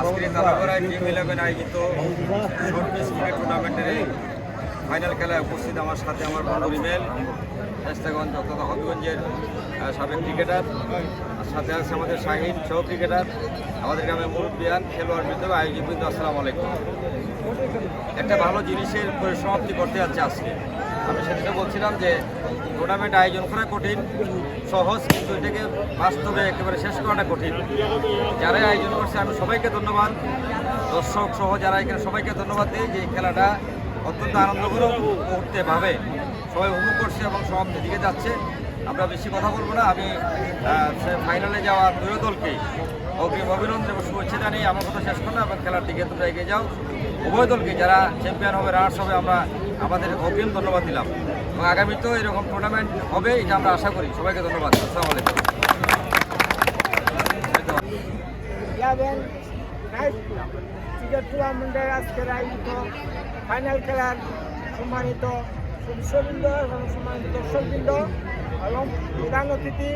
আজকে তারাগড়ায় টিম 11 আয়োজিত short pitch cricket টুর্নামেন্টের এই ফাইনাল খেলায় উপস্থিত আমার সাথে আমার বন্ধু রিমেল, চেষ্টাগঞ্জ তথা হবিগঞ্জের সাবেক ক্রিকেটার, সাথে আছে আমাদের শাহিন সহ ক্রিকেটার, আমাদের গ্রামের মুরব্বিয়ান, খেলোয়াড় বৃন্দ, আয়োজক বৃন্দ, আসসালামু আলাইকুম। একটা ভালো জিনিসের পরিসমাপ্তি করতে যাচ্ছে আজকে। আমি সেটা বলছিলাম যে টুর্নামেন্ট আয়োজন করা কঠিন, সহজ, কিন্তু এটাকে বাস্তবে একেবারে শেষ করাটা কঠিন। যারা আয়োজন করছে আমি সবাইকে ধন্যবাদ, দর্শক সহ যারা এখানে সবাইকে ধন্যবাদ দিই যে খেলাটা অত্যন্ত আনন্দকর মুহূর্তেভাবে সবাই উপভোগ করছে এবং সমাপ্তির দিকে যাচ্ছে। আমরা বেশি কথা বলবো না। আমি ফাইনালে যাওয়া দুই দলকেই অগ্রিম অভিনন্দন এবং শুভেচ্ছা জানিয়ে আমার কথা শেষ করলাম এবং খেলার দিকে তোমরা এগিয়ে যাও। উভয় দলকে যারা চ্যাম্পিয়ন হবে, রানার্স হবে, আমরা আমাদের অগ্রিম ধন্যবাদ দিলাম এবং আগামীতেও এরকম টুর্নামেন্ট হবে এটা আমরা আশা করি। সবাইকে ধন্যবাদ। আসসালামু আলাইকুম। ক্রিকেট টুর্নামেন্টের আজকের আয়োজিত ফাইনাল খেলার সম্মানিত সদস্যবৃন্দ এবং সম্মানিত দর্শকবৃন্দ এবং প্রধান অতিথি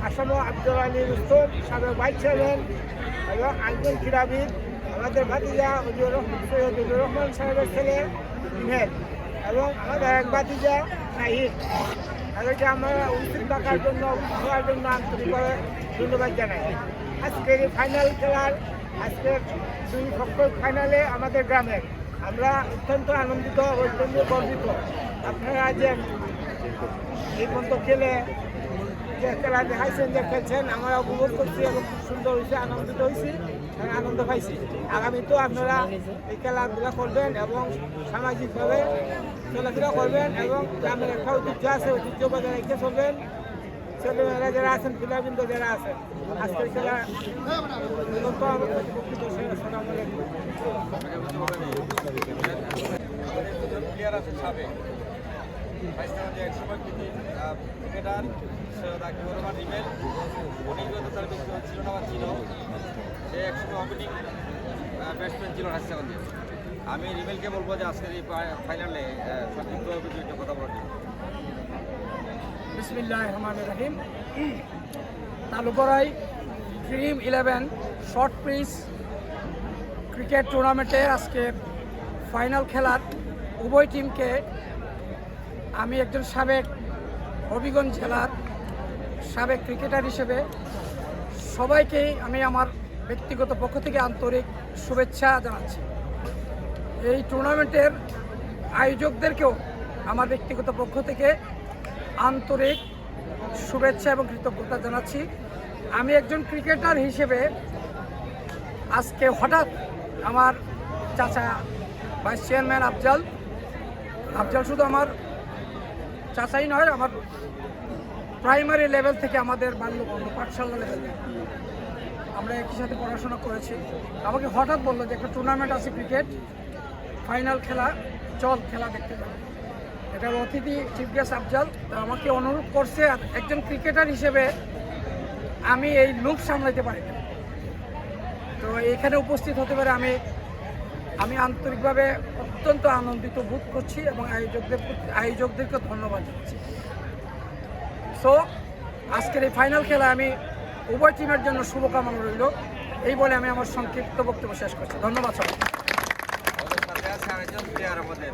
আসাম আব্দুল আলী রুস্তম, সাবেক ভাইস চেয়ারম্যান এবং একজন ক্রীড়াবিদ, আমাদের ভাতিজা সৈয়দুর রহমান সাহেবের ছেলে ইমেল এবং আমাদের এক ভাতিজা শাহিদ, তাদেরকে আমরা উপস্থিত থাকার জন্য হওয়ার জন্য আন্তরিকভাবে ধন্যবাদ জানাই। আজকের এই ফাইনাল খেলার আজকের দুই পক্ষের ফাইনালে আমাদের গ্রামের আমরা অত্যন্ত আনন্দিত, অত্যন্ত গর্বিত। আপনারা যে এই পর্যন্ত খেলে যে খেলা দেখাইছেন, যে খেলছেন, আমরা উপভোগ করছি এবং খুব সুন্দর হয়েছে, আনন্দিত হয়েছি, আনন্দ পাইছি। আগামীতেও আপনারা এই খেলাধুলা করবেন এবং সামাজিকভাবে চলাফেরা করবেন এবং গ্রামের একটা ঐতিহ্য আছে, ঐতিহ্য বজায় রেখে চলবেন। ছেলেমেয়েরা যারা আছেন, ক্রীড়াবৃন্দ যারা আছেন, আজকের খেলা প্লেয়ার আছেন সাবেক একসময় ক্রিকেটার সৈয়দ আকিবুর রহমান রিমেল, উনি যত তার ছিল না ছিল, সে একসময় ওপেনিং ব্যাটসম্যান ছিল হাসিগঞ্জে। আমি রিমেলকে বলবো যে আজকের এই ফাইনালে সংক্ষিপ্তভাবে দুইটা কথা বলার জন্য। বিসমিল্লাহির রহমানির রহিম। তালুকড়াই ড্রিম 11 শর্ট পিচ ক্রিকেট টুর্নামেন্টের আজকে ফাইনাল খেলার উভয় টিমকে আমি একজন সাবেক হবিগঞ্জ জেলার সাবেক ক্রিকেটার হিসেবে সবাইকেই আমি আমার ব্যক্তিগত পক্ষ থেকে আন্তরিক শুভেচ্ছা জানাচ্ছি। এই টুর্নামেন্টের আয়োজকদেরকেও আমার ব্যক্তিগত পক্ষ থেকে আন্তরিক শুভেচ্ছা এবং কৃতজ্ঞতা জানাচ্ছি। আমি একজন ক্রিকেটার হিসেবে আজকে হঠাৎ আমার চাচা ভাইস চেয়ারম্যান আফজাল শুধু আমার চাচাই নয়, আমার প্রাইমারি লেভেল থেকে আমাদের বাল্যকন্দ পাঠশালা লেভেল আমরা একই সাথে পড়াশোনা করেছি। আমাকে হঠাৎ বললো যে একটা টুর্নামেন্ট আছে ক্রিকেট ফাইনাল খেলা, চল খেলা দেখতে যাবো। এটার অতিথি চিফ গেস্ট আফজাল আমাকে অনুরোধ করছে। আর একজন ক্রিকেটার হিসেবে আমি এই লুক সামলাইতে পারি না, তো এখানে উপস্থিত হতে পারে আমি আন্তরিকভাবে অত্যন্ত আনন্দিত বোধ করছি এবং আয়োজকদেরকে ধন্যবাদ জানাচ্ছি। সো আজকের এই ফাইনাল খেলা আমি উভয় টিমের জন্য শুভকামনা রইল, এই বলে আমি আমার সংক্ষিপ্ত বক্তব্য শেষ করছি। ধন্যবাদ সবাই। আমাদের সাথে আছে আরেকজন প্লেয়ার আমাদের